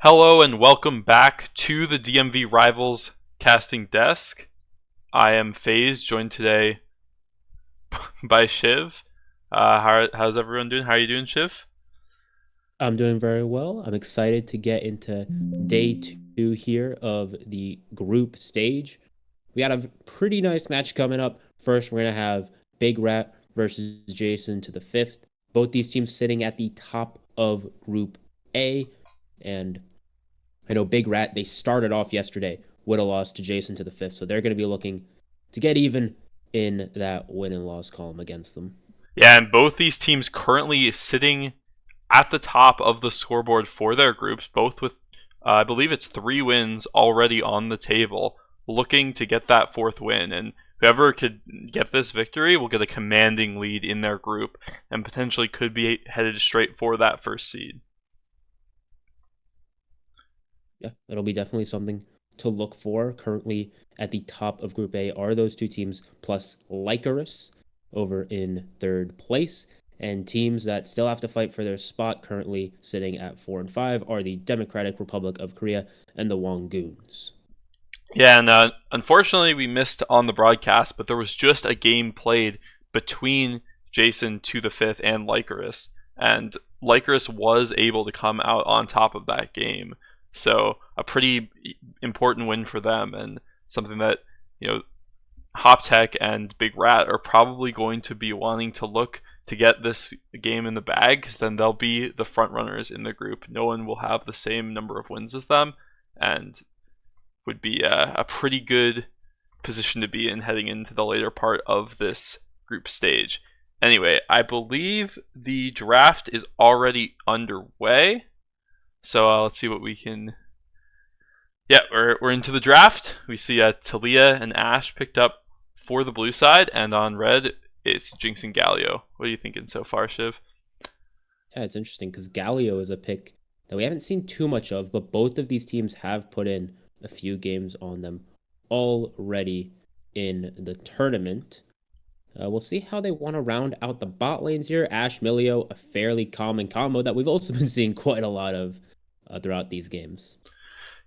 Hello and welcome back to the DMV Rivals casting desk. I am FaZe, joined today by Shiv. How's everyone doing? How are you doing, Shiv? I'm doing very well. I'm excited to get into day two here of the group stage. We got a pretty nice match coming up. First, we're going to have Big Rat versus Jason to the fifth. Both these teams sitting at the top of Group A. And I know Big Rat, they started off yesterday with a loss to Jason to the fifth. So they're going to be looking to get even in that win and loss column against them. Yeah, and both these teams currently sitting at the top of the scoreboard for their groups, both with, I believe it's 3 wins already on the table, looking to get that fourth win. And whoever could get this victory will get a commanding lead in their group and potentially could be headed straight for that first seed. Yeah, it'll be definitely something to look for. Currently at the top of Group A are those two teams plus Lycaris over in third place. And teams that still have to fight for their spot currently sitting at 4 and 5 are the Democratic Republic of Korea and the Wongoons. Yeah, and unfortunately we missed on the broadcast, but there was just a game played between Jason to the fifth and Lycaris, and Lycaris was able to come out on top of that game. So a pretty important win for them, and something that HopTech and Big Rat are probably going to be wanting to look to get this game in the bag, because then they'll be the front runners in the group. No one will have the same number of wins as them, and would be a pretty good position to be in heading into the later part of this group stage. Anyway, I believe the draft is already underway. So let's see what we can. Yeah, we're into the draft. We see Talia and Ash picked up for the blue side, and on red, it's Jinx and Galio. What are you thinking so far, Shiv? Yeah, it's interesting because Galio is a pick that we haven't seen too much of, but both of these teams have put in a few games on them already in the tournament. We'll see how they want to round out the bot lanes here. Ash Milio, a fairly common combo that we've also been seeing quite a lot of throughout these games.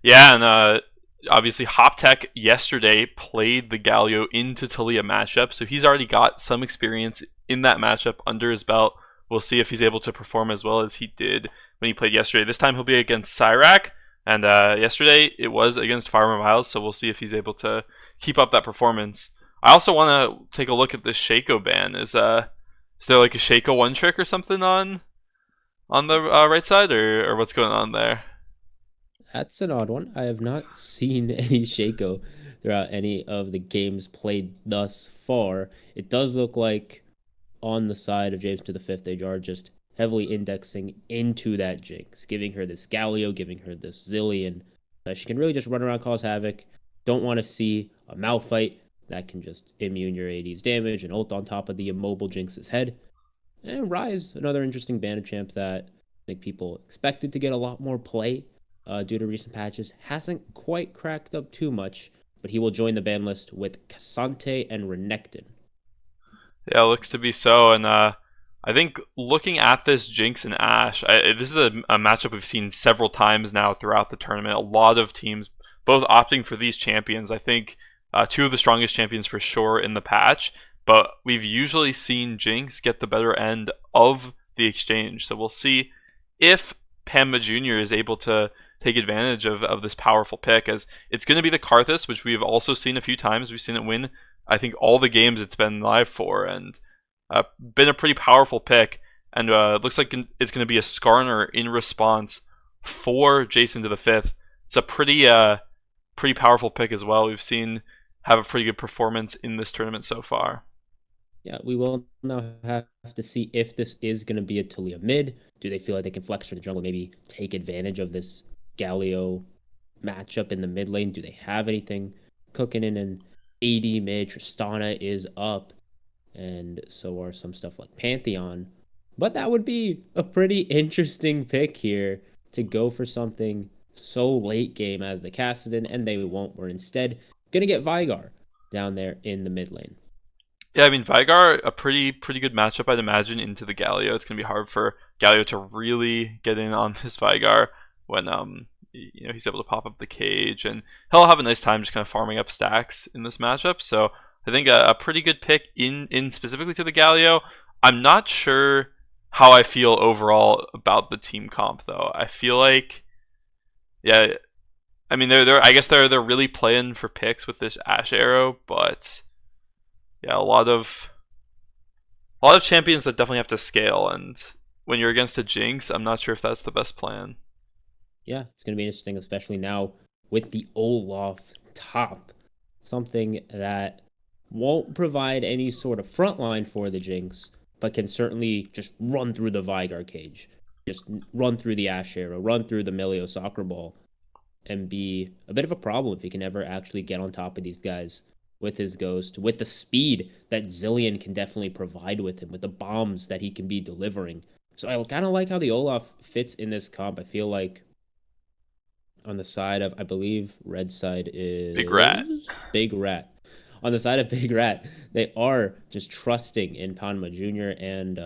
Yeah, and obviously HopTech yesterday played the Galio into Talia matchup, so he's already got some experience in that matchup under his belt. We'll see if he's able to perform as well as he did when he played yesterday. This time he'll be against Cyrac, and yesterday it was against Farmer Miles, so we'll see if he's able to keep up that performance. I also want to take a look at this Shaco ban. Is there like a Shaco one trick or something on the right side, or what's going on there? That's an odd one. I have not seen any Shaco throughout any of the games played thus far. It does look like on the side of James to the fifth, they are just heavily indexing into that Jinx, giving her this Galio, giving her this Zillion. She can really just run around, cause havoc. Don't want to see a Malphite that can just immune your AD's damage and ult on top of the immobile Jinx's head. And Rise, another interesting banner champ that I think people expected to get a lot more play due to recent patches. Hasn't quite cracked up too much, but he will join the ban list with Cassante and Renekton. Yeah, it looks to be so. And I think looking at this Jinx and Ash, this is a matchup we've seen several times now throughout the tournament. A lot of teams both opting for these champions. I think two of the strongest champions for sure in the patch, but we've usually seen Jinx get the better end of the exchange. So we'll see if Pamma Jr. is able to take advantage of this powerful pick, as it's going to be the Karthus, which we've also seen a few times. We've seen it win, I think, all the games it's been live for, and been a pretty powerful pick. And it looks like it's going to be a Skarner in response for Jason to the fifth. It's a pretty powerful pick as well. We've seen have a pretty good performance in this tournament so far. Yeah, we will now have to see if this is going to be a Talia mid. Do they feel like they can flex for the jungle, maybe take advantage of this Galio matchup in the mid lane? Do they have anything cooking in an AD mid? Tristana is up, and so are some stuff like Pantheon. But that would be a pretty interesting pick here to go for something so late game as the Kassadin, and they won't. We're instead going to get Veigar down there in the mid lane. Yeah, I mean, Veigar, a pretty good matchup, I'd imagine, into the Galio. It's going to be hard for Galio to really get in on this Veigar when he's able to pop up the cage, and he'll have a nice time just kind of farming up stacks in this matchup. So I think a pretty good pick in specifically to the Galio. I'm not sure how I feel overall about the team comp though. I feel like, yeah, I mean I guess they're really playing for picks with this Ash Arrow, but yeah, a lot of champions that definitely have to scale, and when you're against a Jinx, I'm not sure if that's the best plan. Yeah, it's going to be interesting, especially now with the Olaf top, something that won't provide any sort of front line for the Jinx, but can certainly just run through the Veigar cage, just run through the Ash Arrow, run through the Milio soccer ball, and be a bit of a problem if he can ever actually get on top of these guys with his Ghost, with the speed that Zillion can definitely provide with him, with the bombs that he can be delivering. So I kind of like how the Olaf fits in this comp. I feel like on the side of, I believe, red side is Big Rat. Big Rat. On the side of Big Rat, they are just trusting in Panma Jr. and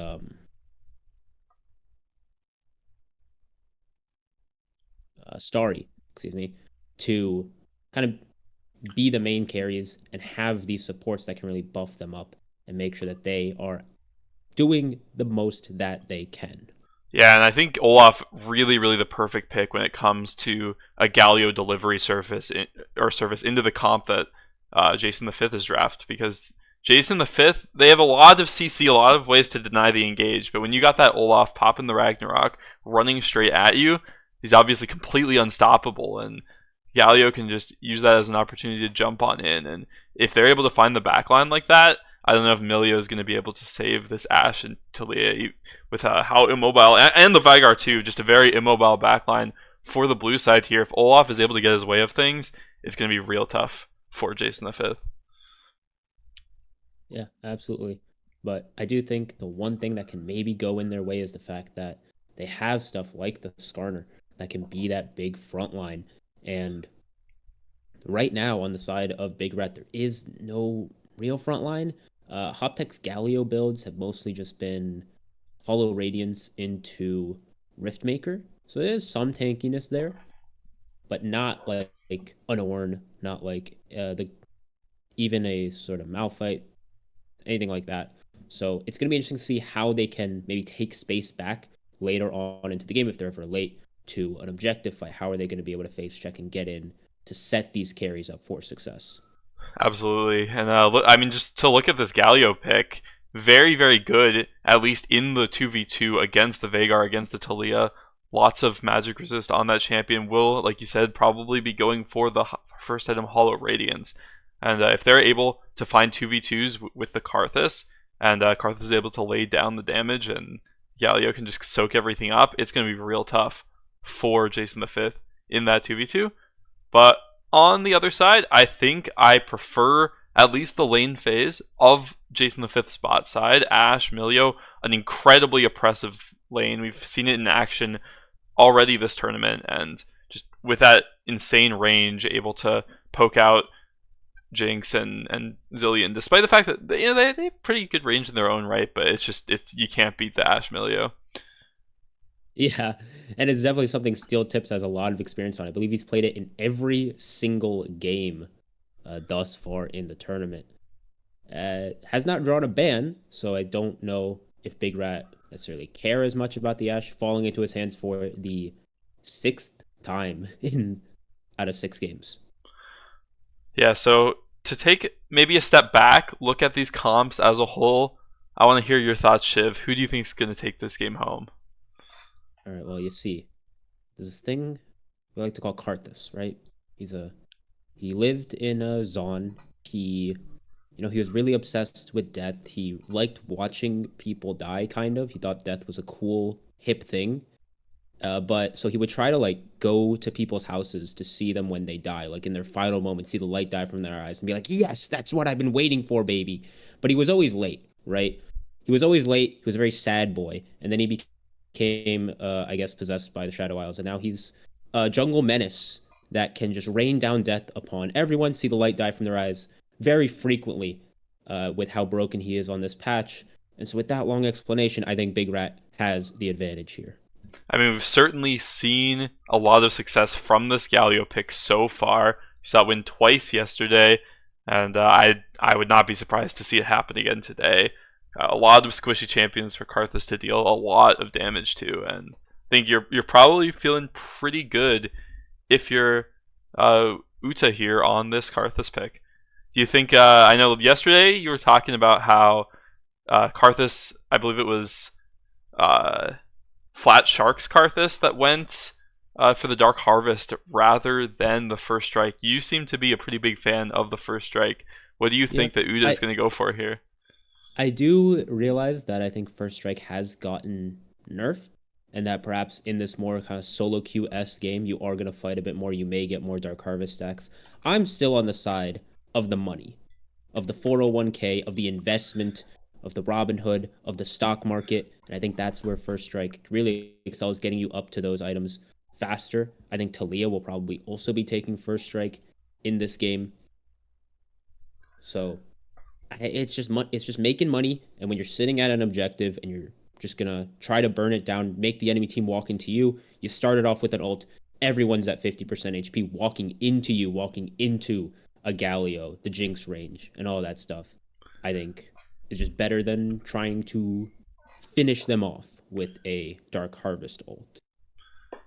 Starry, excuse me, to kind of be the main carries and have these supports that can really buff them up and make sure that they are doing the most that they can. Yeah, and I think Olaf really the perfect pick when it comes to a Galio delivery surface or service into the comp that Jason the Fifth is draft, because Jason the Fifth, they have a lot of CC, a lot of ways to deny the engage, but when you got that Olaf popping the Ragnarok running straight at you, he's obviously completely unstoppable, and Galio can just use that as an opportunity to jump on in, and if they're able to find the backline like that, I don't know if Milio is going to be able to save this Ashe and Talia with how immobile, and the Veigar too, just a very immobile backline for the blue side here. If Olaf is able to get his way of things, it's going to be real tough for Jason the Fifth. Yeah, absolutely. But I do think the one thing that can maybe go in their way is the fact that they have stuff like the Skarner that can be that big front line. And right now on the side of Big Rat, there is no real front line. Hoptech's Galio builds have mostly just been Hollow Radiance into Riftmaker. So there's some tankiness there, but not like an Ornn, not like even a sort of Malphite, anything like that. So it's going to be interesting to see how they can maybe take space back later on into the game if they're ever late to an objective fight. How are they going to be able to face check and get in to set these carries up for success? Absolutely, and I mean, just to look at this Galio pick, very good, at least in the 2v2 against the Veigar, against the Talia. Lots of magic resist on that champion. Will, like you said, probably be going for the first item, Hollow Radiance. And if they're able to find 2v2s with the Karthus, and Karthus is able to lay down the damage, and Galio can just soak everything up, it's going to be real tough for Jason the Fifth in that 2v2. But on the other side, I think I prefer at least the lane phase of Jason the Fifth's bot side. Ashe, Milio, an incredibly oppressive lane. We've seen it in action already this tournament, and just with that insane range, able to poke out Jinx and Zillion, despite the fact that they have pretty good range in their own right, but it's you can't beat the Ashe Milio. Yeah, and it's definitely something Steel Tips has a lot of experience on. I believe he's played it in every single game thus far in the tournament. Has not drawn a ban, so I don't know if Big Rat necessarily care as much about the Ashe falling into his hands for the 6th time in out of 6 games. Yeah, so to take maybe a step back, look at these comps as a whole, I want to hear your thoughts, Shiv. Who do you think is going to take this game home? All right, well, you see, there's this thing we like to call Karthus, right? He lived in a Zon. He was really obsessed with death. He liked watching people die, kind of. He thought death was a cool, hip thing. But so he would try to like go to people's houses to see them when they die, like in their final moments, see the light die from their eyes and be like, yes, that's what I've been waiting for, baby. But he was always late, right? He was always late. He was a very sad boy. And then he became, I guess, possessed by the Shadow Isles. And now he's a jungle menace that can just rain down death upon everyone, see the light die from their eyes very frequently with how broken he is on this patch. And so with that long explanation, I think Big Rat has the advantage here. I mean, we've certainly seen a lot of success from this Galio pick so far. We saw it win twice yesterday, and I would not be surprised to see it happen again today. A lot of squishy champions for Karthus to deal a lot of damage to, and I think you're probably feeling pretty good if you're Uta here on this Karthus pick. Do you think? I know yesterday you were talking about how Karthus, I believe it was Flat Sharks Karthus that went for the Dark Harvest rather than the First Strike. You seem to be a pretty big fan of the First Strike. What do you think that Uda is going to go for here? I do realize that I think First Strike has gotten nerfed, and that perhaps in this more kind of solo QS game, you are going to fight a bit more. You may get more Dark Harvest stacks. I'm still on the side of the money, of the 401k, of the investment, of the Robin Hood, of the stock market. And I think that's where First Strike really excels, getting you up to those items faster. I think Talia will probably also be taking First Strike in this game. So it's just making money. And when you're sitting at an objective and you're just gonna try to burn it down, make the enemy team walk into you, you started off with an ult. Everyone's at 50% HP, walking into you, walking into a Galio, the Jinx range, and all that stuff. I think is just better than trying to finish them off with a Dark Harvest ult.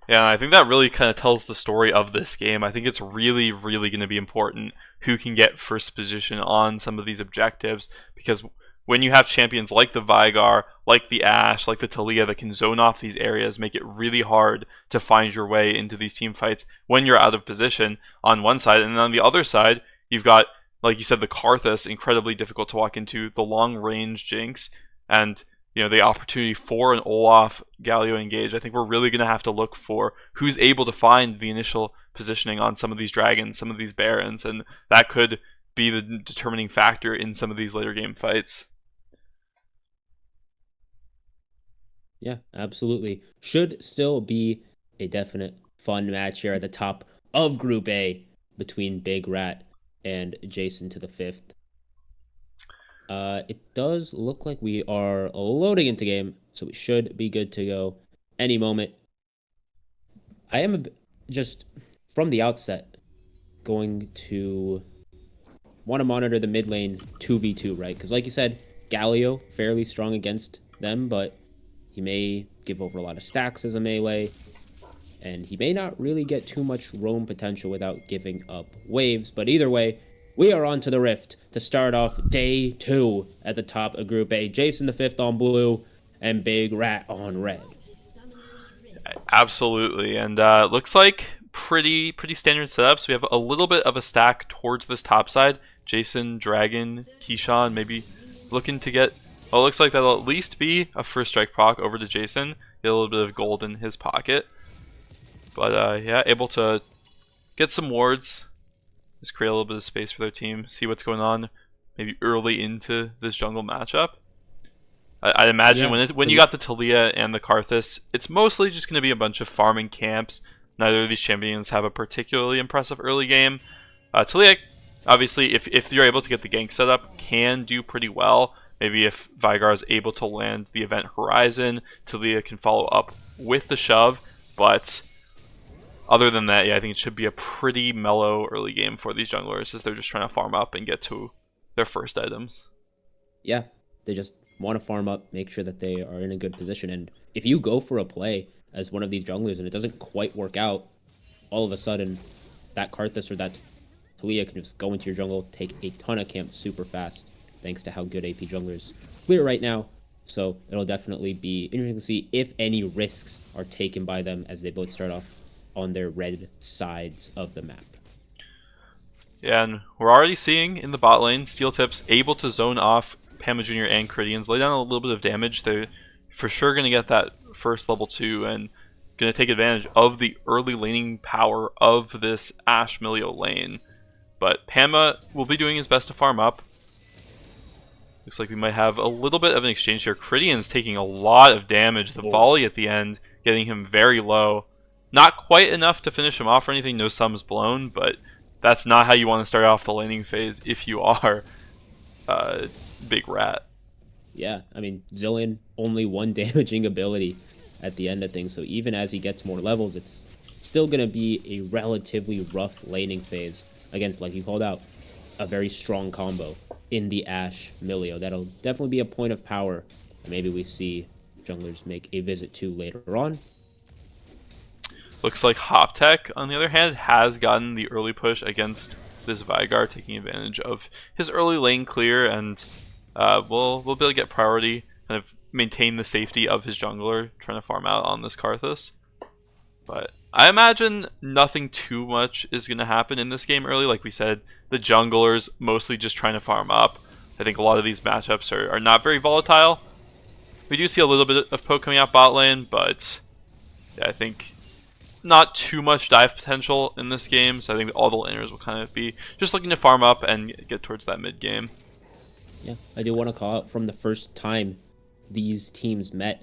Yeah, I think that really kind of tells the story of this game. I think it's really, really going to be important who can get first position on some of these objectives, because when you have champions like the Vigar, like the Ashe, like the Talia that can zone off these areas, make it really hard to find your way into these team fights when you're out of position on one side. And then on the other side, you've got, like you said, the Karthus, incredibly difficult to walk into, the long-range Jinx, and the opportunity for an Olaf Galio engage. I think we're really going to have to look for who's able to find the initial positioning on some of these dragons, some of these barons, and that could be the determining factor in some of these later game fights. Yeah, absolutely. Should still be a definite fun match here at the top of Group A between Big Rat and JSN to the 5th. It does look like we are loading into game, so we should be good to go any moment. I am just from the outset going to want to monitor the mid lane 2v2, right? Because like you said, Galio fairly strong against them, but he may give over a lot of stacks as a melee, and he may not really get too much roam potential without giving up waves. But either way, we are on to the Rift to start off day 2 at the top of Group A. JSN the 5th on blue and Big Rat on red. Absolutely, and looks like pretty standard setups. We have a little bit of a stack towards this top side. JSN, Dragon, Keyshawn maybe looking to get... Well, it looks like that'll at least be a First Strike proc over to JSN. Get a little bit of gold in his pocket. But yeah, able to get some wards. Just create a little bit of space for their team. See what's going on maybe early into this jungle matchup. I'd imagine when you got the Talia and the Karthus, it's mostly just going to be a bunch of farming camps. Neither of these champions have a particularly impressive early game. Talia, obviously, if you're able to get the gank set up, can do pretty well. Maybe if Vigar is able to land the event Horizon, Talia can follow up with the shove. But other than that, yeah, I think it should be a pretty mellow early game for these junglers as they're just trying to farm up and get to their first items. Yeah, they just want to farm up, make sure that they are in a good position. And if you go for a play as one of these junglers and it doesn't quite work out, all of a sudden that Karthus or that Talia can just go into your jungle, take a ton of camp super fast, thanks to how good AP junglers clear right now. So it'll definitely be interesting to see if any risks are taken by them as they both start off on their red sides of the map. Yeah, and we're already seeing in the bot lane, Steel Tips able to zone off Pama Jr. and Caridians, lay down a little bit of damage. They're for sure going to get that first level 2 and going to take advantage of the early laning power of this Ashe Milio lane. But Pama will be doing his best to farm up. Looks like we might have a little bit of an exchange here. Caridian's taking a lot of damage. The volley at the end getting him very low. Not quite enough to finish him off or anything. No sums blown, but that's not how you want to start off the laning phase if you are Big Rat. Yeah, I mean, Zillion, only one damaging ability at the end of things. So even as he gets more levels, it's still going to be a relatively rough laning phase against, like you called out, a very strong combo in the Ashe Milio. That'll definitely be a point of power that maybe we see junglers make a visit to later on. Looks like Hoptech, on the other hand, has gotten the early push against this Veigar, taking advantage of his early lane clear, and we'll be able to get priority, kind of maintain the safety of his jungler, trying to farm out on this Karthus. But I imagine nothing too much is going to happen in this game early. Like we said, the junglers mostly just trying to farm up. I think a lot of these matchups are not very volatile. We do see a little bit of poke coming out bot lane, but yeah, I think not too much dive potential in this game. So I think all the laners will kind of be just looking to farm up and get towards that mid game. Yeah, I do want to call out from the first time these teams met.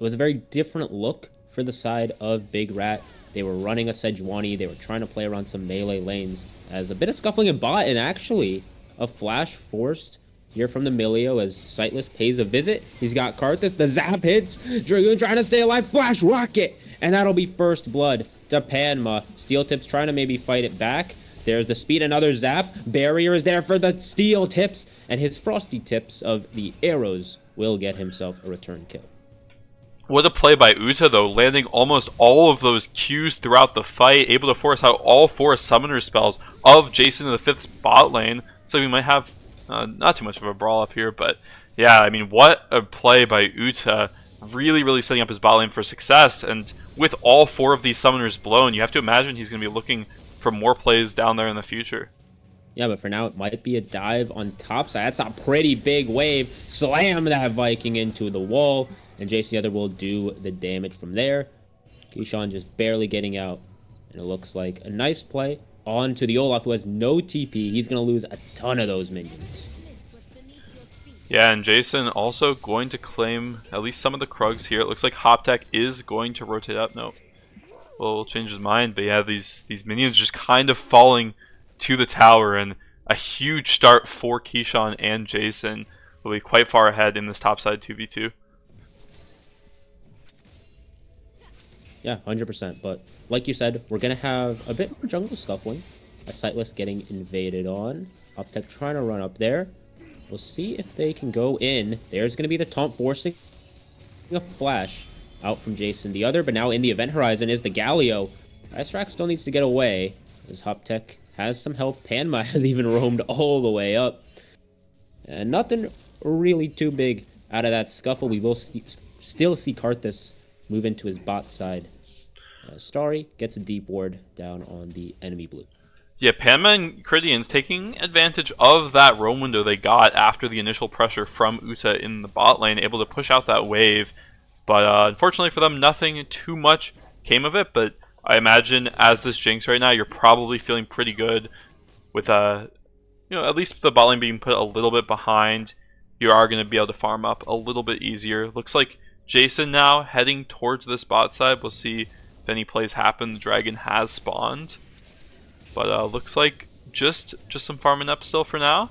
It was a very different look for the side of Big Rat. They were running a Sejuani. They were trying to play around some melee lanes. As a bit of scuffling in bot, and actually a flash forced here from the Milio as Sightless pays a visit. He's got Karthus. The zap hits. Dragoon trying to stay alive. Flash rocket. And that'll be first blood to Panma. Steel Tips trying to maybe fight it back. There's the speed, another zap. Barrier is there for the Steel Tips. And his Frosty Tips of the arrows will get himself a return kill. What a play by Uta, though, landing almost all of those Qs throughout the fight, able to force out all 4 summoner spells of JSN in the 5th's bot lane. So we might have not too much of a brawl up here, but yeah, I mean, what a play by Uta, really setting up his bot lane for success. And with all 4 of these summoners blown, you have to imagine he's going to be looking for more plays down there in the future. Yeah, but for now, it might be a dive on top side. That's a pretty big wave. Slam that Viking into the wall. And JC the other will do the damage from there. Keyshawn just barely getting out. And it looks like a nice play onto the Olaf, who has no TP. He's going to lose a ton of those minions. Yeah, and JSN also going to claim at least some of the Krugs here. It looks like Hoptech is going to rotate up. Nope. Well, we'll change his mind. But yeah, these minions just kind of falling to the tower. And a huge start for Keyshawn and JSN. Will be quite far ahead in this topside 2v2. Yeah, 100%. But like you said, we're going to have a bit more jungle scuffling. A Sightless getting invaded on. Hoptech trying to run up there. We'll see if they can go in. There's going to be the taunt forcing a flash out from JSN the other. But now in the event horizon is the Galio. Icerack still needs to get away as Hoptech has some help. Panma has even roamed all the way up. And nothing really too big out of that scuffle. We will still see Karthus move into his bot side. Starry gets a deep ward down on the enemy blue. Yeah, Panma and Cridians taking advantage of that roam window they got after the initial pressure from Uta in the bot lane, able to push out that wave. But unfortunately for them, nothing too much came of it. But I imagine as this Jinx right now, you're probably feeling pretty good with at least the bot lane being put a little bit behind. You are going to be able to farm up a little bit easier. Looks like JSN now heading towards this bot side. We'll see if any plays happen. The dragon has spawned. But looks like just some farming up still for now.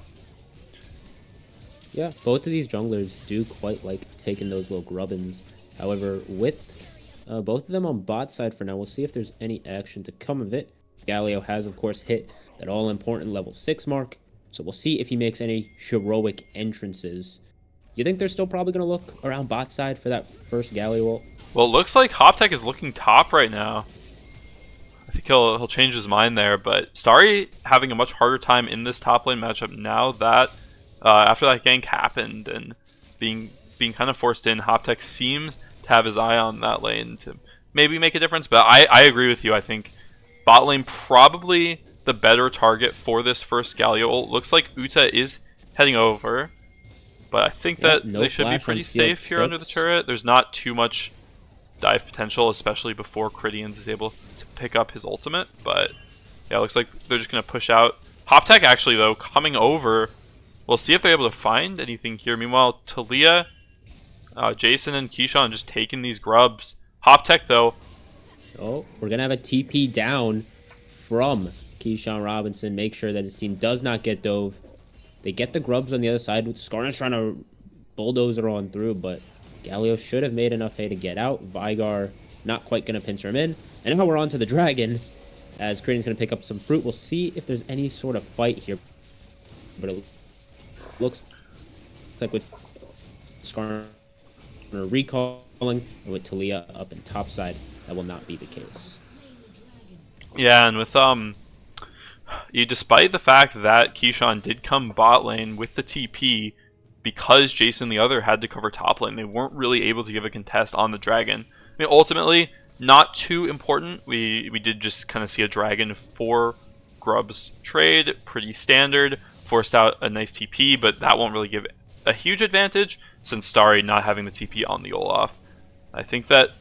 Yeah, both of these junglers do quite like taking those little grubbins. However, with both of them on bot side for now, we'll see if there's any action to come of it. Galio has, of course, hit that all-important level 6 mark. So we'll see if he makes any heroic entrances. You think they're still probably going to look around bot side for that first Galio ult? Well, it looks like Hoptech is looking top right now. I think he'll change his mind there, but Starry having a much harder time in this top lane matchup now that after that gank happened and being kind of forced in, Hoptech seems to have his eye on that lane to maybe make a difference. But I agree with you. I think bot lane probably the better target for this first Galio ult. Looks like Uta is heading over, but I think that they should be pretty safe here under the turret. There's not too much dive potential, especially before Cridians is able to pick up his ultimate. But yeah, it looks like they're just going to push out. Hoptech actually, though, coming over. We'll see if they're able to find anything here. Meanwhile, Talia, JSN, and Keyshawn just taking these grubs. Hoptech, though. Oh, we're going to have a TP down from Keyshawn Robinson. Make sure that his team does not get dove. They get the grubs on the other side. Skarner's trying to bulldozer on through, but Galio should have made enough hay to get out. Vigar not quite going to pincer him in. And now we're on to the dragon, as Creighton's going to pick up some fruit. We'll see if there's any sort of fight here. But it looks like with Skarner recalling and with Talia up in topside, that will not be the case. Yeah, and with despite the fact that Keyshawn did come bot lane with the TP, because Jason the other had to cover top lane, they weren't really able to give a contest on the dragon. I mean, ultimately, not too important. We did just kind of see a dragon for Grub's trade, pretty standard, forced out a nice TP, but that won't really give a huge advantage since Starry not having the TP on the Olaf. I think that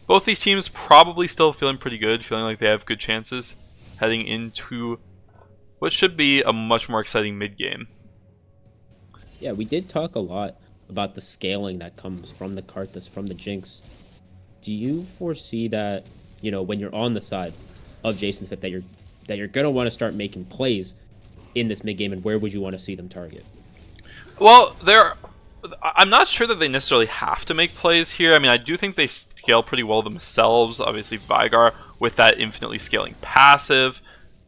both these teams probably still feeling pretty good, feeling like they have good chances heading into what should be a much more exciting mid-game. Yeah, we did talk a lot about the scaling that comes from the Karthus, from the Jinx. Do you foresee that, when you're on the side of Jason Fifth, that you're gonna want to start making plays in this mid game, and where would you want to see them target? Well, I'm not sure that they necessarily have to make plays here. I mean, I do think they scale pretty well themselves. Obviously, Vigar with that infinitely scaling passive.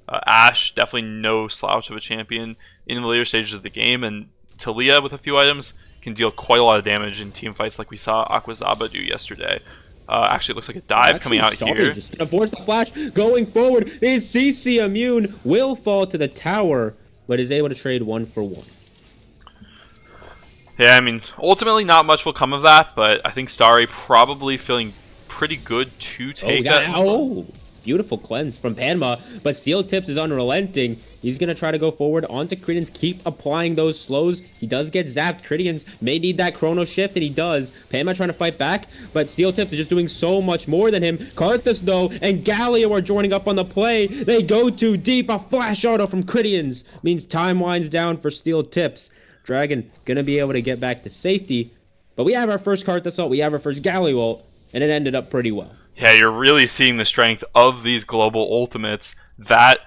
Ashe, definitely no slouch of a champion in the later stages of the game, and Talia with a few items can deal quite a lot of damage in team fights like we saw Aquazaba do yesterday. Actually, it looks like a dive coming out here. Just gonna force the flash going forward. His CC immune will fall to the tower, but is able to trade 1-for-1. Yeah, I mean, ultimately not much will come of that, but I think Starry probably feeling pretty good to take that. Oh, beautiful cleanse from Panma, but Steel Tips is unrelenting. He's going to try to go forward onto Credence, keep applying those slows. He does get zapped. Credence may need that chrono shift, and he does. Panma trying to fight back, but Steel Tips is just doing so much more than him. Karthus, though, and Galio are joining up on the play. They go too deep. A flash auto from Credence means time winds down for Steel Tips. Dragon going to be able to get back to safety, but we have our first Karthus ult, we have our first Galio ult, and it ended up pretty well. Yeah, you're really seeing the strength of these global ultimates that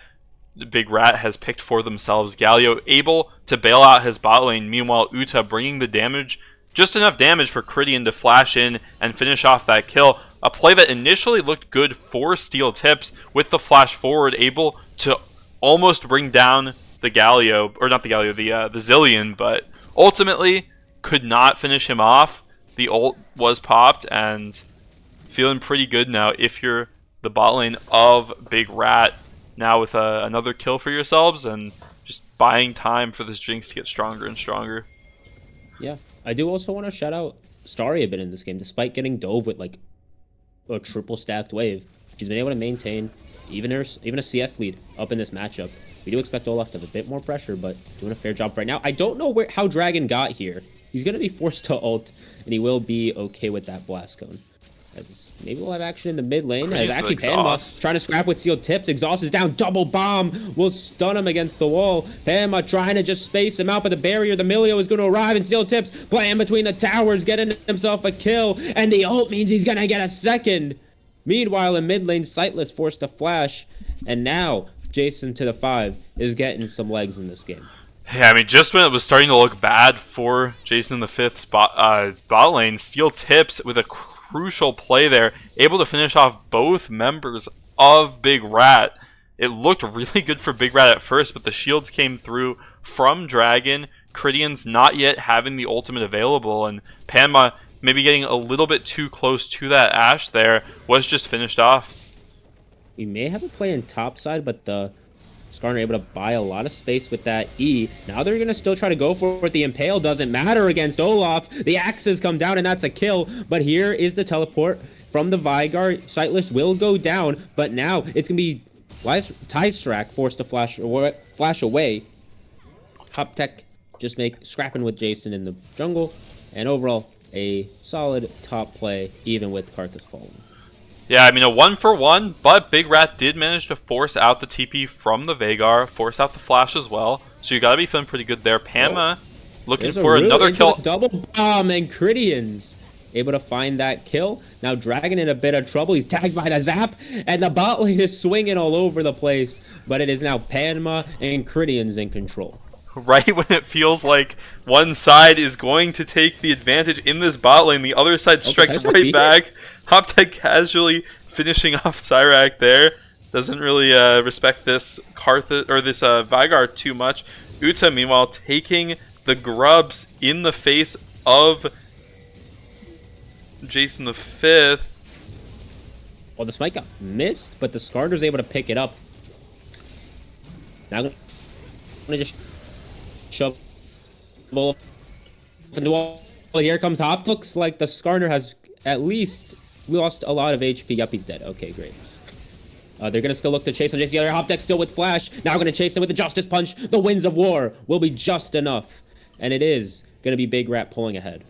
Big Rat has picked for themselves. Galio able to bail out his bot lane, meanwhile Uta bringing the damage, just enough damage for Crittian to flash in and finish off that kill. A play that initially looked good for Steel Tips with the flash forward, able to almost bring down the Galio, or not the Galio, the Zillion, but ultimately could not finish him off. The ult was popped, and feeling pretty good now if you're the bot lane of Big Rat, now with another kill for yourselves and just buying time for this Jinx to get stronger and stronger. Yeah, I do also want to shout out Starry a bit in this game. Despite getting dove with like a triple stacked wave, she's been able to maintain even a CS lead up in this matchup. We do expect Olaf to have a bit more pressure, but doing a fair job right now. I don't know how Dragon got here. He's going to be forced to ult, and he will be okay with that blast cone. Maybe we'll have action in the mid lane. As actually Panma trying to scrap with Steel Tips. Exhaust is down. Double bomb will stun him against the wall. Panma trying to just space him out, but the barrier, the Milio, is going to arrive, and Steel Tips playing between the towers, getting himself a kill, and the ult means he's going to get a second. Meanwhile, in mid lane, Sightless forced to flash, and now Jason to the 5 is getting some legs in this game. Yeah, I mean, just when it was starting to look bad for Jason the 5th's bot lane, Steel Tips with a crucial play there, able to finish off both members of Big Rat. It looked really good for Big Rat at first, but the shields came through from Dragon. Crittian's not yet having the ultimate available, and Panma maybe getting a little bit too close to that Ashe there, was just finished off. We may have a play in topside, but the Skarner able to buy a lot of space with that E. Now they're going to still try to go for it. The Impale doesn't matter against Olaf. The axes come down, and that's a kill. But here is the teleport from the Vigar. Sightless will go down, but now it's going to be Tystrak forced to flash away. Top Tech just scrapping with Jason in the jungle. And overall, a solid top play, even with Karthus falling. Yeah, I mean, a 1-for-1, but Big Rat did manage to force out the TP from the Veigar, force out the flash as well. So you gotta be feeling pretty good there. Panma looking for another kill. Double bomb, and Crittians able to find that kill. Now Dragon in a bit of trouble. He's tagged by the zap, and the bot lane is swinging all over the place. But it is now Panma and Crittians in control. right when it feels like one side is going to take the advantage in this bot lane, the other side strikes right back. Hoptech casually finishing off Cyrac there. Doesn't really respect this Veigar too much. Uta, meanwhile, taking the grubs in the face of Jason the Fifth. Well, the smite got missed, but the Skarner's able to pick it up. Now I'm gonna just shove into the wall. Here comes Hop. Looks like the Skarner has at least lost a lot of HP. Yep, he's dead. Okay, great. They're going to still look to chase on Jason. The other Hoptech still with Flash. Now going to chase him with the Justice Punch. The Winds of War will be just enough. And it is going to be Big Rat pulling ahead.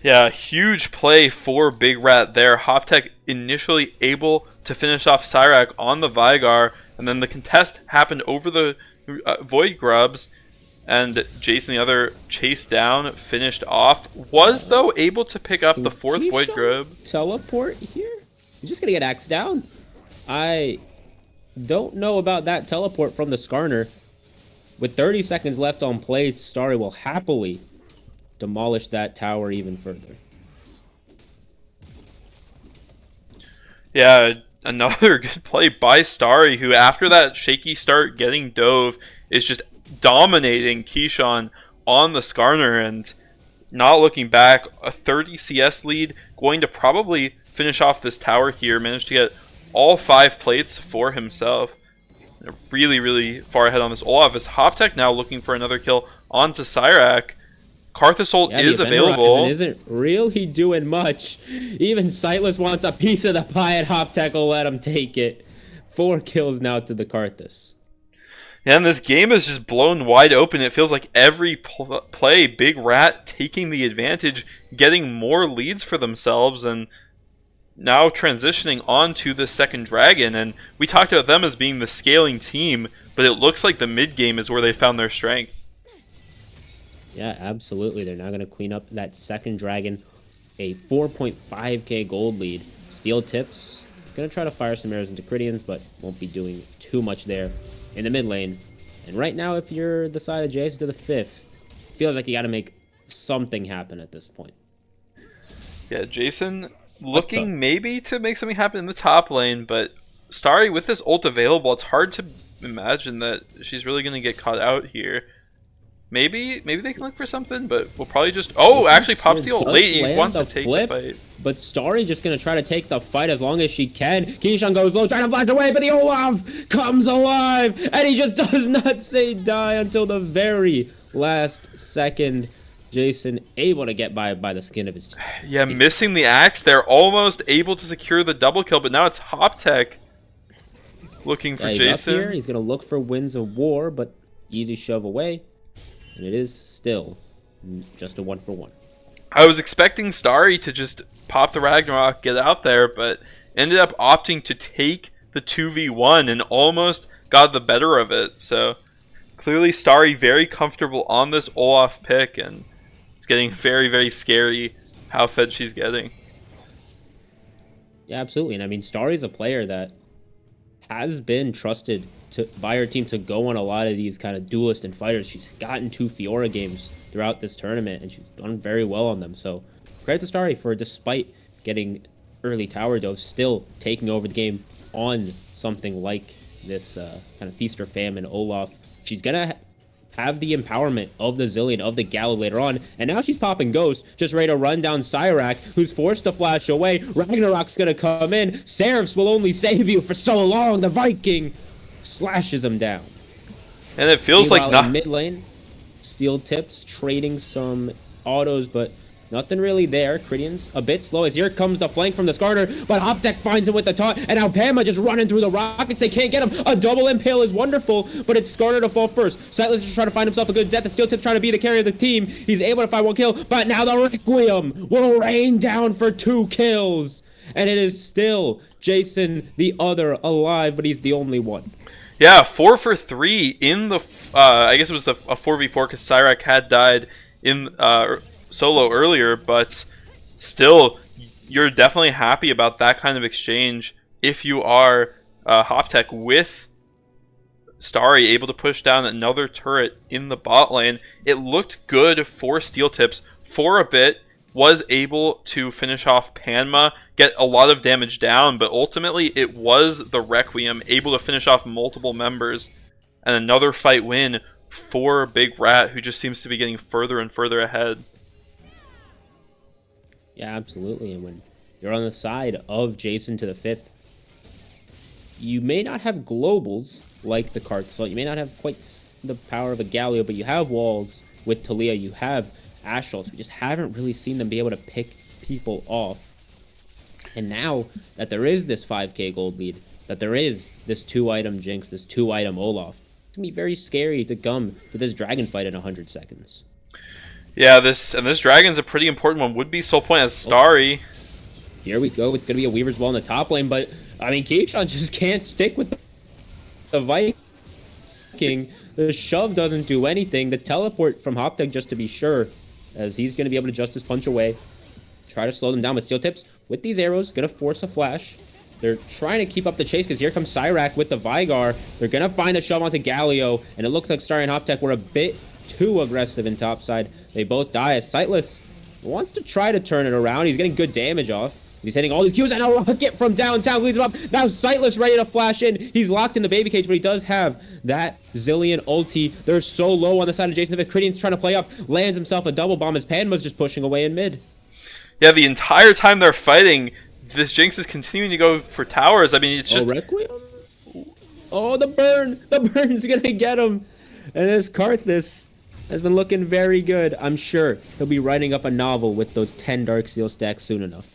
Yeah, huge play for Big Rat there. Hoptech initially able to finish off Cyrac on the Veigar. And then the contest happened over the Void Grubs. And Jason, the other, chased down, finished off. Was, though, able to pick up the fourth Void Grub. Teleport here? He's just going to get axed down. I don't know about that teleport from the Skarner. With 30 seconds left on play, Starry will happily demolish that tower even further. Yeah, another good play by Starry, who after that shaky start getting dove is just dominating Keyshawn on the Skarner and not looking back. A 30 CS lead, going to probably finish off this tower here. Managed to get all 5 plates for himself. Really, really far ahead on this Olaf. Is Hoptech now looking for another kill onto Cyrac. Karthus ult is available. Isn't really doing much. Even Sightless wants a piece of the pie, and Hoptech will let him take it. 4 kills now to the Karthus. Yeah, and this game is just blown wide open. It feels like every play, Big Rat taking the advantage, getting more leads for themselves, and now transitioning on to the second dragon. And we talked about them as being the scaling team, but it looks like the mid game is where they found their strength. Yeah, absolutely. They're now going to clean up that second dragon. A 4.5k gold lead. Steel Tips going to try to fire some arrows into Cridians, but won't be doing too much there in the mid lane. And right now, if you're the side of JSN to the 5th, feels like you got to make something happen at this point. Yeah, Jason looking maybe to make something happen in the top lane, but Starry with this ult available, it's hard to imagine that she's really going to get caught out here. Maybe they can look for something, but we'll probably just... Oh, actually pops the ult late. He wants to take the fight. But Starry just going to try to take the fight as long as she can. Keyshawn goes low, trying to flash away, but the Olaf comes alive, and he just does not say die until the very last second. Jason able to get by the skin of his teeth. Yeah, missing the axe. They're almost able to secure the double kill, but now it's Hoptech looking for Jason. Up here. He's going to look for Winds of War, but easy shove away. And it is still just a 1-for-1. I was expecting Starry to just pop the Ragnarok, get out there, but ended up opting to take the 2v1 and almost got the better of it. So clearly Starry very comfortable on this Olaf pick, and it's getting very, very scary how fed she's getting. Yeah, absolutely. And I mean, Starry's a player that has been trusted by her team to go on a lot of these kind of duelist and fighters. She's gotten 2 Fiora games throughout this tournament, and she's done very well on them. So credit to Starry for, despite getting early tower dose, still taking over the game on something like this kind of feast or famine Olaf. She's gonna have the empowerment of the Zillion, of the Gallo later on, and now she's popping Ghost, just ready to run down Cyrac, who's forced to flash away. Ragnarok's gonna come in. Seraphs will only save you for so long. The Viking slashes him down. And it feels like in mid lane, Steel Tips trading some autos, but nothing really there. Cridians a bit slow as here comes the flank from the Skarner, but Hoptech finds him with the taunt, and now Pama just running through the rockets. They can't get him. A double impale is wonderful, but it's Skarner to fall first. Sightless is trying to find himself a good death. The Steel Tips trying to be the carry of the team. He's able to find 1 kill, but now the Requiem will rain down for 2 kills. And it is still Jason, the other, alive, but he's the only one. Yeah, 4 for 3 in the... I guess it was a 4v4 because Cyrac had died in solo earlier, but still, you're definitely happy about that kind of exchange if you are Hoptech with Starry able to push down another turret in the bot lane. It looked good for Steel Tips for a bit, was able to finish off Panma, get a lot of damage down, but ultimately it was the Requiem able to finish off multiple members, and another fight win for Big Rat, who just seems to be getting further and further ahead. Yeah, absolutely. And when you're on the side of JSN to the 5th, you may not have globals like the Cart Assault. You may not have quite the power of a Galio, but you have walls with Talia. You have Assaults. We just haven't really seen them be able to pick people off. And now that there is this 5k gold lead, that there is this 2-item Jinx, this 2-item Olaf, it's going to be very scary to come to this dragon fight in 100 seconds. Yeah, this dragon's a pretty important one. Would be Soul Point as Starry. Here we go. It's going to be a Weaver's Wall in the top lane, but I mean, Keyshawn just can't stick with the Viking. The shove doesn't do anything. The teleport from Hoptech, just to be sure, as he's going to be able to Justice Punch away, try to slow them down with Steel Tips. With these arrows, going to force a flash. They're trying to keep up the chase because here comes Cyrac with the Vigar. They're going to find the shove onto Galio, and it looks like Starry and Hoptech were a bit too aggressive in topside. They both die as Sightless wants to try to turn it around. He's getting good damage off. He's hitting all these Qs, and a rocket from downtown leads him up. Now Sightless ready to flash in. He's locked in the baby cage, but he does have that Zillion ulti. They're so low on the side of Jason. If Cridian's trying to play up, lands himself a double bomb as Panma's just pushing away in mid. Yeah, the entire time they're fighting, this Jinx is continuing to go for towers. I mean, it's just... Requiem? Oh, the burn! The burn's gonna get him! And this Karthus has been looking very good. I'm sure he'll be writing up a novel with those 10 Darksteel stacks soon enough.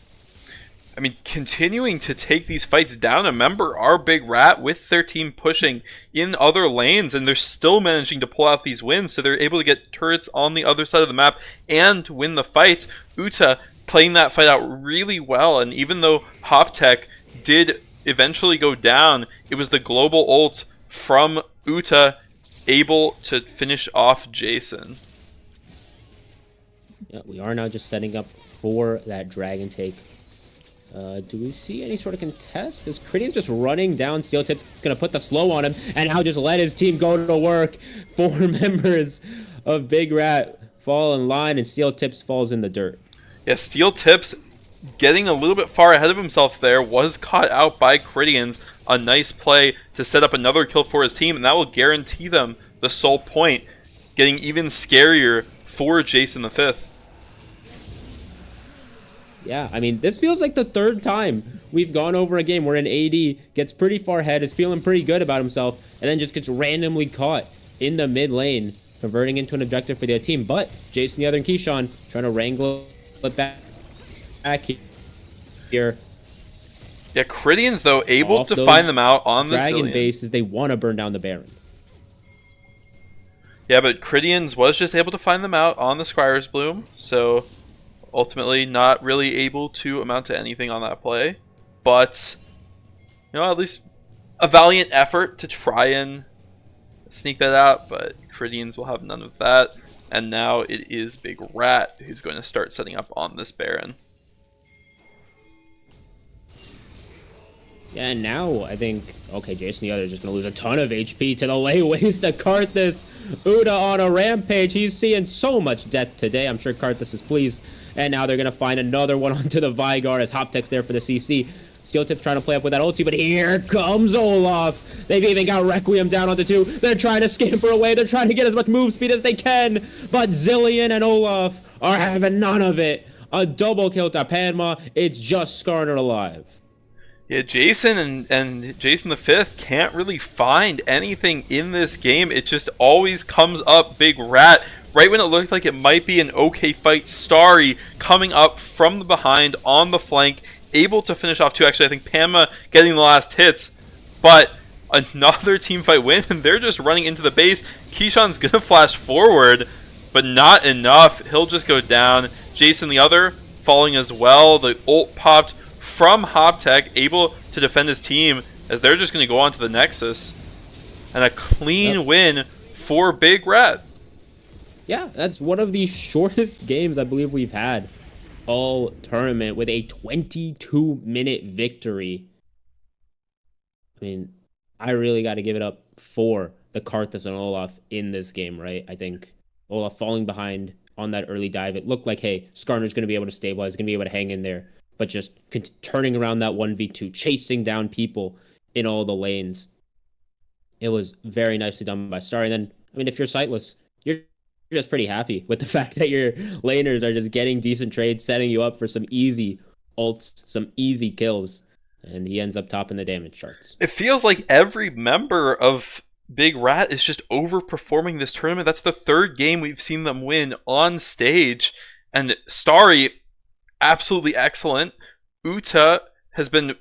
I mean, continuing to take these fights down. Remember, our Big Rat with their team pushing in other lanes, and they're still managing to pull out these wins, so they're able to get turrets on the other side of the map and to win the fights. Uta playing that fight out really well, and even though Hoptech did eventually go down, it was the global ult from Uta able to finish off Jason. Yeah, we are now just setting up for that dragon take. Do we see any sort of contest? This Cridian's just running down. Steel Tips gonna put the slow on him, and now just let his team go to work. 4 members of Big Rat fall in line, and Steel Tips falls in the dirt. Yeah, Steel Tips getting a little bit far ahead of himself there, was caught out by Cridians. A nice play to set up another kill for his team, and that will guarantee them the Soul Point, getting even scarier for Jason the 5th. Yeah, I mean, this feels like the 3rd time we've gone over a game where an AD gets pretty far ahead, is feeling pretty good about himself, and then just gets randomly caught in the mid lane, converting into an objective for their team. But Jason the Other and Keyshawn trying to wrangle it back here. Yeah, Cridians, though, able to find them out on the Dragon bases, they want to burn down the Baron. Yeah, but Cridians was just able to find them out on the Squire's Bloom, so ultimately not really able to amount to anything on that play. But, you know, at least a valiant effort to try and sneak that out, but Cridians will have none of that. And now it is Big Rat who's going to start setting up on this Baron. Yeah, and now I think, okay, Jason the Other is just going to lose a ton of HP to the layways to Karthus. Uda on a rampage. He's seeing so much death today. I'm sure Karthus is pleased. And now they're going to find another one onto the Vigar as Hoptech's there for the CC. Steel Tips trying to play up with that ulti, but here comes Olaf. They've even got Requiem down onto 2. They're trying to scamper away. They're trying to get as much move speed as they can. But Zillion and Olaf are having none of it. A double kill to Panma. It's just Skarner alive. Yeah, Jason and Jason the 5th can't really find anything in this game. It just always comes up Big Rat. Right when it looked like it might be an okay fight, Starry coming up from the behind on the flank, able to finish off 2. Actually, I think Panma getting the last hits, but another team fight win, and they're just running into the base. Keyshawn's going to flash forward, but not enough. He'll just go down. Jason the Other falling as well. The ult popped from Hoptech, able to defend his team as they're just going to go on to the Nexus. And a clean win for Big Rat. Yeah, that's one of the shortest games I believe we've had all tournament, with a 22-minute victory. I mean, I really got to give it up for the Karthus and Olaf in this game, right? I think Olaf falling behind on that early dive, it looked like, hey, Skarner's going to be able to stabilize, going to be able to hang in there, but just turning around that 1v2, chasing down people in all the lanes. It was very nicely done by Star. And then, I mean, if you're sightless, you're just pretty happy with the fact that your laners are just getting decent trades, setting you up for some easy ults, some easy kills, and he ends up topping the damage charts. It feels like every member of Big Rat is just overperforming this tournament. That's the third game we've seen them win on stage. And Starry, absolutely excellent. Uta has been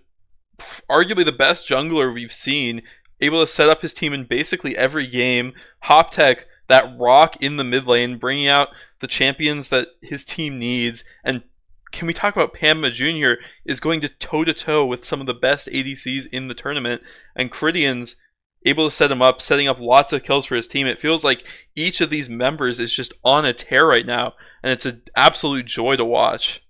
arguably the best jungler we've seen, able to set up his team in basically every game. Hoptech, that rock in the mid lane, bringing out the champions that his team needs. And can we talk about Pamma Jr. is going to toe-to-toe with some of the best ADCs in the tournament, and Caridian's able to set him up, setting up lots of kills for his team. It feels like each of these members is just on a tear right now, and it's an absolute joy to watch.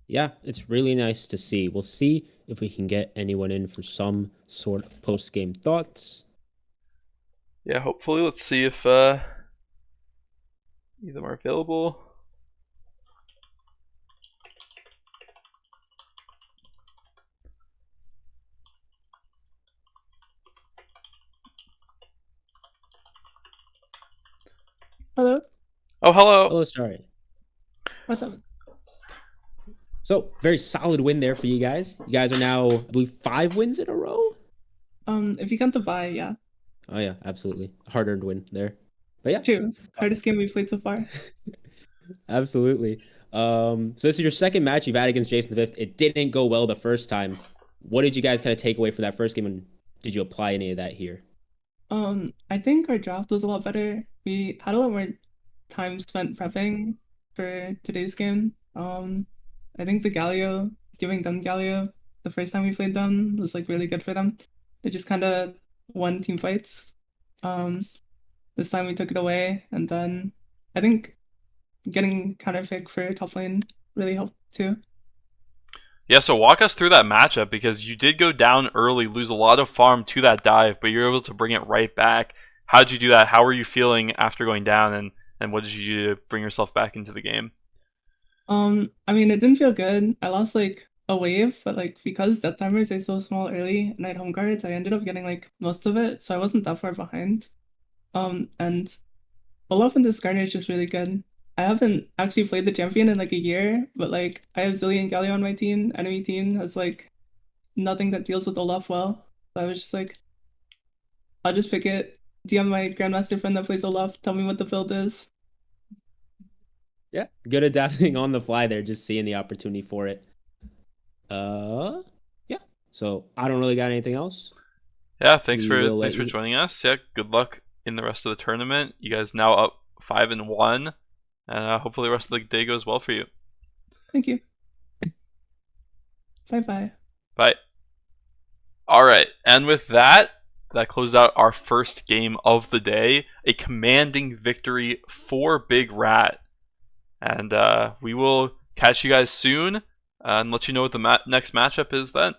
Yeah, it's really nice to see. We'll see if we can get anyone in for some sort of post-game thoughts. Yeah, hopefully. Let's see if any of them are available. Hello. Oh, hello. Hello, Starry. What's up? So, very solid win there for you guys. You guys are now, I believe, 5 wins in a row? If you count the Vi, yeah. Oh, yeah, absolutely. Hard-earned win there. But yeah. True. Hardest game we've played so far. Absolutely. So this is your second match you've had against JSN the 5th. It didn't go well the first time. What did you guys kind of take away from that first game, and did you apply any of that here? I think our draft was a lot better. We had a lot more time spent prepping for today's game. I think the Galio, giving them Galio the first time we played them was like really good for them. They just kind of won team fights. This time we took it away, and then I think getting counter pick for top lane really helped too. Yeah, so walk us through that matchup, because you did go down early, lose a lot of farm to that dive, but you're able to bring it right back. How did you do that? How were you feeling after going down, and what did you do to bring yourself back into the game? I mean, it didn't feel good. I lost like a wave, but like because death timers are so small early and I had home guards, I ended up getting like most of it, so I wasn't that far behind. And Olaf and this Garner is just really good. I haven't actually played the champion in like a year, but like I have Zilly and Galio on my team. Enemy team has like nothing that deals with Olaf well. So I was just like, I'll just pick it. DM my grandmaster friend that plays Olaf, tell me what the build is. Yeah, good adapting on the fly there, just seeing the opportunity for it. Yeah. So I don't really got anything else. Yeah, thanks We for will let you- joining us. Yeah, good luck in the rest of the tournament. You guys now up 5-1, and hopefully the rest of the day goes well for you. Thank you. Bye-bye. Bye. All right, and with that, that closed out our first game of the day, a commanding victory for Big Rat. And we will catch you guys soon and let you know what the next matchup is then.